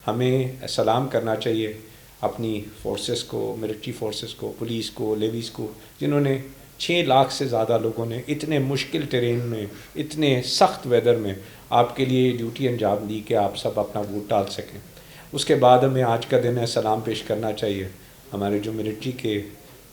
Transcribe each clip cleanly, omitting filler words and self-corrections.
ہمیں سلام کرنا چاہیے اپنی فورسز کو، ملٹری فورسز کو، پولیس کو، لیویز کو، جنہوں نے 6 لاکھ سے زیادہ لوگوں نے اتنے مشکل ٹرین میں، اتنے سخت ویدر میں آپ کے لیے ڈیوٹی انجام دی کہ آپ سب اپنا ووٹ ڈال سکیں۔ اس کے بعد ہمیں آج کا دن ہے سلام پیش کرنا چاہیے ہمارے جو ملٹری کے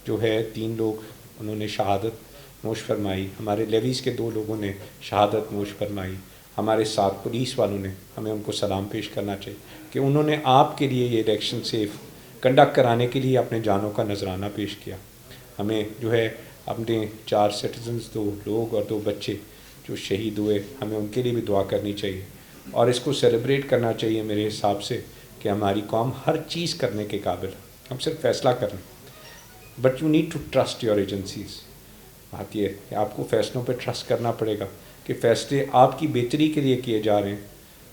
جو ہے 3 لوگ انہوں نے شہادت نوش فرمائی، ہمارے لیویز کے 2 لوگوں نے شہادت نوش فرمائی، ہمارے ساتھ پولیس والوں نے، ہمیں ان کو سلام پیش کرنا چاہیے کہ انہوں نے آپ کے لیے یہ الیکشن سیف کنڈکٹ کرانے کے لیے اپنے جانوں کا نذرانہ پیش کیا۔ ہمیں جو ہے اپنے 4 سٹیزنز 2 لوگ اور 2 بچے جو شہید ہوئے، ہمیں ان کے لیے بھی دعا کرنی چاہیے اور اس کو سیلیبریٹ کرنا چاہیے میرے حساب سے کہ ہماری قوم ہر چیز کرنے کے قابل ہے، ہم صرف فیصلہ کریں، but you need to trust your agencies. بات یہ ہے کہ آپ کو فیصلوں پہ ٹرسٹ کرنا پڑے گا کہ فیصلے آپ کی بہتری کے لیے کیے جا رہے ہیں۔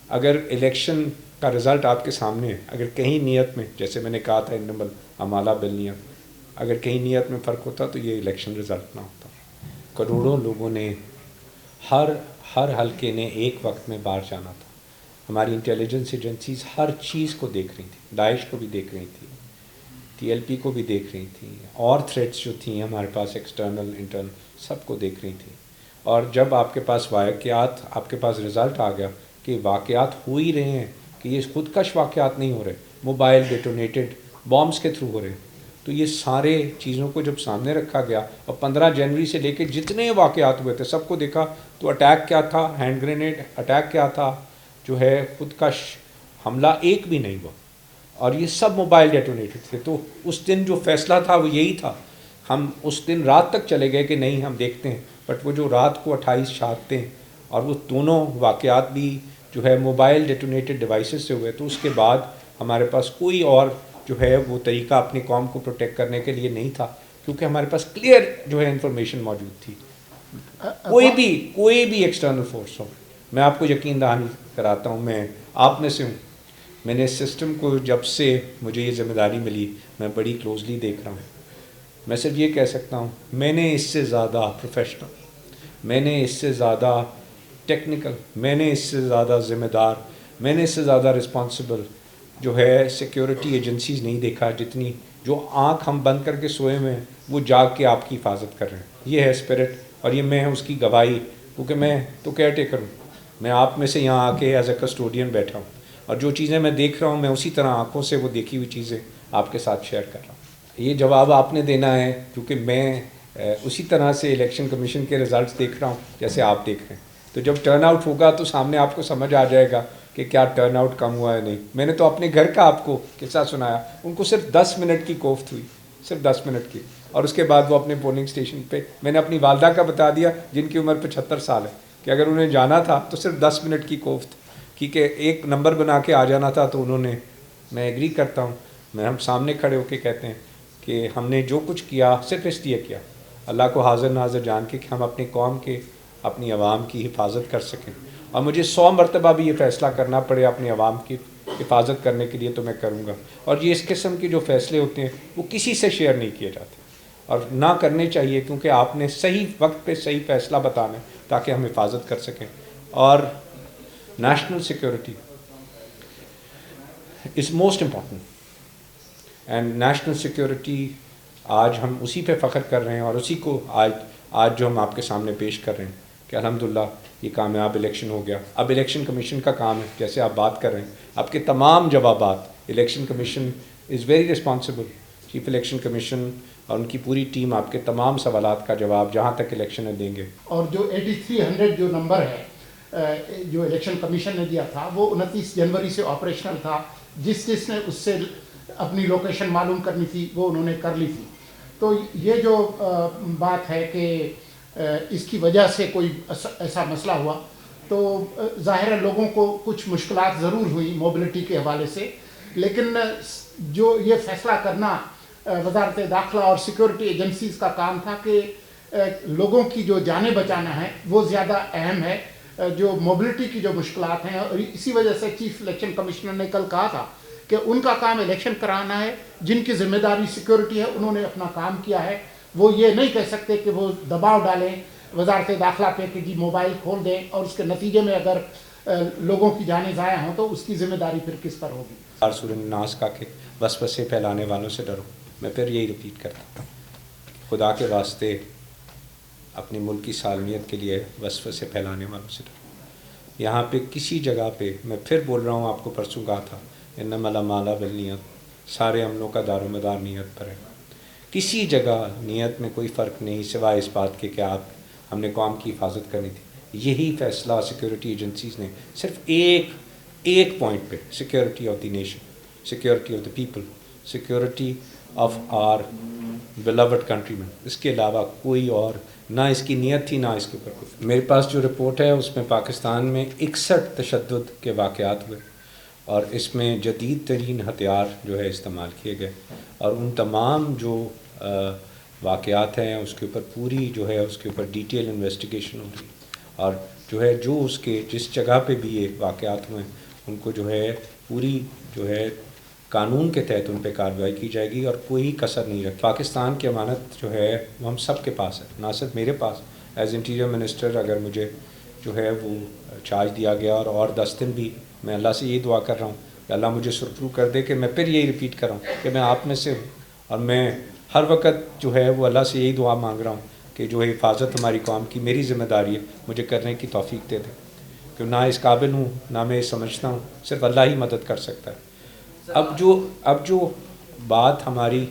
اگر الیکشن کا رزلٹ آپ کے سامنے ہے، اگر کہیں نیت میں، جیسے میں نے کہا تھا انما الاعمال بالنیات، اگر کہیں نیت میں فرق ہوتا تو یہ الیکشن رزلٹ نہ ہوتا۔ کروڑوں لوگوں نے ہر حلقے نے ایک وقت میں باہر جانا تھا۔ ہماری انٹیلیجنس ایجنسیز ہر چیز کو دیکھ رہی تھیں، داعش کو بھی دیکھ رہی تھیں، ٹی ایل پی کو بھی دیکھ رہی تھیں، اور تھریٹس جو تھیں ہمارے پاس ایکسٹرنل انٹرنل سب کو دیکھ رہی تھیں۔ اور جب آپ کے پاس واقعات، آپ کے پاس رزلٹ آ گیا کہ واقعات ہو ہی رہے ہیں، کہ یہ خودکش واقعات نہیں ہو رہے، موبائل ڈیٹونیٹڈ بامبس کے تھرو ہو رہے ہیں، تو یہ سارے چیزوں کو جب سامنے رکھا گیا اور 15 جنوری سے لے کے جتنے واقعات ہوئے تھے سب کو دیکھا تو اٹیک کیا تھا، ہینڈ گرینیڈ اٹیک کیا تھا، جو ہے خودکش حملہ ایک بھی نہیں ہوا، اور یہ سب موبائل ڈیٹونیٹڈ تھے۔ تو اس دن جو فیصلہ تھا وہ یہی تھا، ہم اس دن رات تک چلے گئے کہ نہیں ہم دیکھتے ہیں، بٹ وہ جو رات کو 28 شہادتیں اور وہ دونوں واقعات بھی جو ہے موبائل ڈیٹونیٹڈ ڈیوائسز سے ہوئے، تو اس کے بعد ہمارے پاس کوئی اور جو ہے وہ طریقہ اپنی قوم کو پروٹیکٹ کرنے کے لیے نہیں تھا، کیونکہ ہمارے پاس کلیئر جو ہے انفارمیشن موجود تھی۔ کوئی بھی ایکسٹرنل فورس ہو، میں آپ کو یقین دہانی کراتا ہوں، میں آپ میں سے ہوں، میں نے اس سسٹم کو جب سے مجھے یہ ذمہ داری ملی میں بڑی کلوزلی دیکھ رہا ہوں۔ میں صرف یہ کہہ سکتا ہوں میں نے اس سے زیادہ پروفیشنل، میں نے اس سے زیادہ ٹیکنیکل، میں نے اس سے زیادہ ذمہ دار، میں نے اس سے زیادہ رسپانسبل جو ہے سیکیورٹی ایجنسیز نہیں دیکھا، جتنی جو آنکھ ہم بند کر کے سوئے ہوئے ہیں وہ جاگ کے آپ کی حفاظت کر رہے ہیں۔ یہ ہے اسپرٹ، اور یہ میں اس کی گواہی، کیونکہ میں تو کیئر ٹیکر ہوں، میں آپ میں سے یہاں آ کے ایز اے کسٹوڈین بیٹھا ہوں، اور جو چیزیں میں دیکھ رہا ہوں میں اسی طرح آنکھوں سے وہ دیکھی ہوئی چیزیں آپ کے ساتھ شیئر کر رہا ہوں۔ یہ جواب آپ نے دینا ہے کیونکہ میں اسی طرح سے الیکشن کمیشن کے رزلٹس دیکھ رہا ہوں جیسے آپ دیکھ رہے ہیں، تو جب ٹرن آؤٹ ہوگا تو سامنے آپ کو سمجھ آ جائے گا کہ کیا ٹرن آؤٹ کم ہوا ہے نہیں۔ میں نے تو اپنے گھر کا آپ کو قصہ سنایا، ان کو صرف 10 منٹ کی کوفت ہوئی، صرف 10 منٹ کی، اور اس کے بعد وہ اپنے پولنگ اسٹیشن پہ، میں نے اپنی والدہ کا بتا دیا جن کی عمر 75 سال ہے کہ اگر انہیں جانا تھا تو صرف 10 منٹ کی کوفت، کیونکہ ایک نمبر بنا کے آ جانا تھا، تو انہوں نے، میں ایگری کرتا ہوں، میں ہم سامنے کھڑے ہو کے کہتے ہیں کہ ہم نے جو کچھ کیا صرف اس لیے کیا اللہ کو حاضر ناظر جان کے کہ ہم اپنی قوم کے، اپنی عوام کی حفاظت کر سکیں، اور مجھے 100 مرتبہ بھی یہ فیصلہ کرنا پڑے اپنی عوام کی حفاظت کرنے کے لیے تو میں کروں گا۔ اور یہ اس قسم کے جو فیصلے ہوتے ہیں وہ کسی سے شیئر نہیں کیے جاتے، اور نہ کرنے چاہیے، کیونکہ آپ نے صحیح وقت پہ صحیح فیصلہ بتانا ہے تاکہ ہم حفاظت کر سکیں۔ اور national security is most important, and national security آج ہم اسی پہ فخر کر رہے ہیں، اور اسی کو آج جو ہم آپ کے سامنے پیش کر رہے ہیں کہ الحمدللہ یہ کامیاب الیکشن ہو گیا۔ اب الیکشن کمیشن کا کام ہے، جیسے آپ بات کر رہے ہیں، آپ کے تمام جوابات، election commission is very responsible, chief election commission اور ان کی پوری ٹیم آپ کے تمام سوالات کا جواب جہاں تک الیکشن ہے دیں گے۔ اور جو 8300 جو نمبر ہے جو الیکشن کمیشن نے دیا تھا وہ 29 جنوری سے آپریشنل تھا، جس نے اس سے اپنی لوکیشن معلوم کرنی تھی وہ انہوں نے کر لی تھی۔ تو یہ جو بات ہے کہ اس کی وجہ سے کوئی ایسا مسئلہ ہوا تو ظاہر ہے لوگوں کو کچھ مشکلات ضرور ہوئی موبلٹی کے حوالے سے، لیکن جو یہ فیصلہ کرنا وزارت داخلہ اور سیکورٹی ایجنسیز کا کام تھا کہ لوگوں کی جو جانیں بچانا ہے وہ زیادہ اہم ہے، جو موبلٹی کی جو مشکلات ہیں، اور اسی وجہ سے چیف الیکشن کمشنر نے کل کہا تھا کہ ان کا کام الیکشن کرانا ہے، جن کی ذمہ داری سیکورٹی ہے انہوں نے اپنا کام کیا ہے، وہ یہ نہیں کہہ سکتے کہ وہ دباؤ ڈالیں وزارت داخلہ پہ کہ جی موبائل کھول دیں، اور اس کے نتیجے میں اگر لوگوں کی جانیں ضائع ہوں تو اس کی ذمہ داری پھر کس پر ہوگی۔ سورہ الناس کا کہ وسوسے پھیلانے والوں سے ڈرو. میں پھر یہی ریپیٹ کرتا ہوں, خدا کے واسطے اپنے ملک کی سالمیت کے لیے وسوسے پھیلانے والوں سے ڈرو. یہاں پہ کسی جگہ پہ, میں پھر بول رہا ہوں, آپ کو پرسوں کہا تھا, انما الاعمال بالنیات, سارے عملوں کا دار و مدار نیت پر ہے. کسی جگہ نیت میں کوئی فرق نہیں سوائے اس بات کے کہ ہم نے قوم کی حفاظت کرنی تھی. یہی فیصلہ سیکیورٹی ایجنسیز نے صرف ایک پوائنٹ پہ, security of the nation, security of the people, security of our beloved countrymen, اس کے علاوہ کوئی اور نہ اس کی نیت تھی, نہ اس کے اوپر کوئی. میرے پاس جو رپورٹ ہے اس میں پاکستان میں 61 تشدد کے واقعات ہوئے اور اس میں جدید ترین ہتھیار جو ہے استعمال کیے گئے, اور ان تمام جو واقعات ہیں اس کے اوپر پوری جو ہے اس کے اوپر ڈیٹیل انویسٹیگیشن ہو رہی, اور جو ہے جو اس کے جس جگہ پہ بھی یہ واقعات ہوئے ہیں ان کو جو ہے پوری جو ہے قانون کے تحت ان پہ کارروائی کی جائے گی اور کوئی کسر نہیں رکھی. پاکستان کی امانت جو ہے وہ ہم سب کے پاس ہے, نہ صرف میرے پاس. ایز انٹیریئر منسٹر اگر مجھے جو ہے وہ چارج دیا گیا اور 10 دن بھی, میں اللہ سے یہی دعا کر رہا ہوں کہ اللہ مجھے سرخرو کر دے کہ میں پھر یہی ریپیٹ کر رہا ہوں کہ میں آپ میں سے ہوں, اور میں ہر وقت جو ہے وہ اللہ سے یہی دعا مانگ رہا ہوں کہ جو حفاظت ہماری قوم کی میری ذمہ داری ہے, مجھے کرنے کی توفیق دے دے, کہ نہ اس قابل ہوں نہ میں سمجھتا ہوں, صرف اللہ ہی مدد کر سکتا ہے. اب جو بات ہماری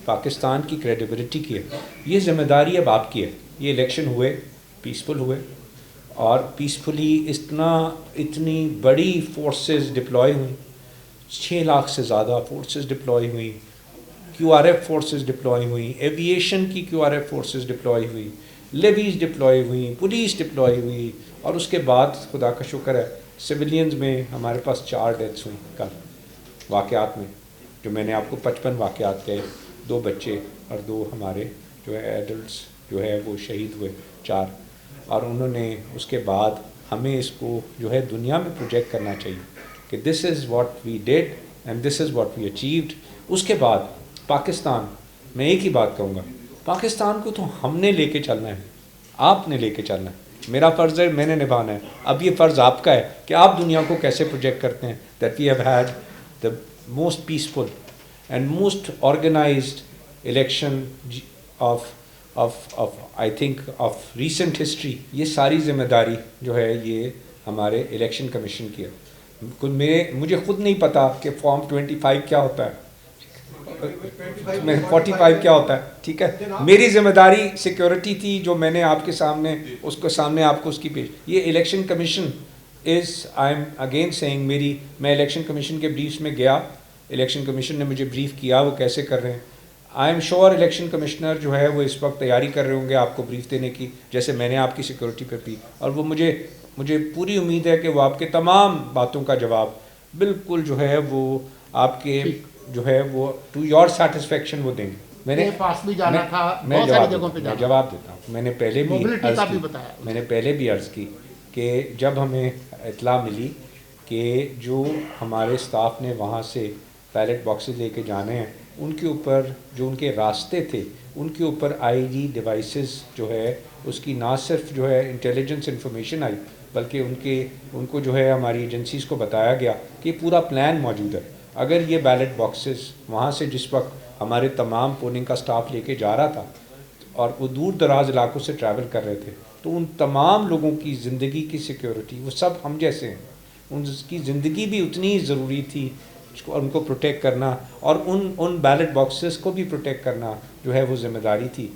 پاکستان کی کریڈیبلٹی کی ہے, یہ ذمہ داری اب آپ کی ہے. یہ الیکشن ہوئے, پیسفل ہوئے, اور پیسفلی اتنی بڑی فورسز ڈپلوائے ہوئیں, 6 لاکھ سے زیادہ فورسز ڈپلوائے ہوئیں, QRF فورسز ڈپلوائے ہوئیں, ایویشن کی QRF فورسز ڈپلوائے ہوئی, لیویز ڈپلوائے ہوئیں, پولیس ڈپلوائے ہوئی, اور اس کے بعد خدا کا شکر ہے سویلینز میں ہمارے پاس 4 ڈیتھس ہوئیں کل واقعات میں, جو میں نے آپ کو 55 واقعات کہے, 2 بچے اور 2 ہمارے جو ہے ایڈلٹس جو ہے وہ شہید ہوئے 4. اور انہوں نے اس کے بعد ہمیں اس کو جو ہے دنیا میں پروجیکٹ کرنا چاہیے کہ this is what we did and this is what we achieved. اس کے بعد پاکستان, میں ایک ہی بات کہوں گا, پاکستان کو تو ہم نے لے کے چلنا ہے, آپ نے لے کے چلنا ہے. میرا فرض ہے, میں نے نبھانا ہے. اب یہ فرض آپ کا ہے کہ آپ دنیا کو کیسے پروجیکٹ کرتے ہیں that we have had the most peaceful and most organized election of I think of recent history. یہ ساری ذمہ داری جو ہے یہ ہمارے الیکشن کمیشن کی ہے. مجھے خود نہیں پتا کہ فارم 25 کیا ہوتا ہے, 45 کیا ہوتا ہے, ٹھیک ہے. میری ذمہ داری سیکیورٹی تھی جو میں نے آپ کے سامنے اس کو سامنے آپ کو اس کی پیش. یہ election commission I am again saying, میں الیکشن کمیشن کے بریفس میں گیا, الیکشن کمیشن نے مجھے بریف کیا وہ کیسے کر رہے ہیں. I am sure election commissioner جو ہے وہ اس وقت تیاری کر رہے ہوں گے آپ کو بریف دینے کی, جیسے میں نے آپ کی سیکورٹی پہ پی, اور وہ مجھے پوری امید ہے کہ وہ آپ کے تمام باتوں کا جواب بالکل جو ہے وہ آپ کے جو ہے وہ ٹو یور سیٹسفیکشن وہ دیں گے. میں پاس بھی جانا تھا, میں جواب دیتا ہوں. میں نے پہلے بھی عرض کی کہ جب ہمیں اطلاع ملی کہ جو ہمارے اسٹاف نے وہاں سے بیلٹ باکسز لے کے جانے ہیں, ان کے اوپر جو ان کے راستے تھے ان کے اوپر IED ڈیوائسز جو ہے اس کی نہ صرف جو ہے انٹیلیجنس انفارمیشن آئی, بلکہ ان کو جو ہے ہماری ایجنسیز کو بتایا گیا کہ پورا پلان موجود ہے. اگر یہ بیلٹ باکسز وہاں سے جس وقت ہمارے تمام پولنگ کا سٹاف لے کے جا رہا تھا اور وہ دور دراز علاقوں سے ٹریول کر رہے تھے, تو ان تمام لوگوں کی زندگی کی سیکیورٹی, وہ سب ہم جیسے ہیں, ان کی زندگی بھی اتنی ضروری تھی ان کو پروٹیکٹ کرنا, اور ان بیلٹ باکسز کو بھی پروٹیکٹ کرنا جو ہے وہ ذمہ داری تھی.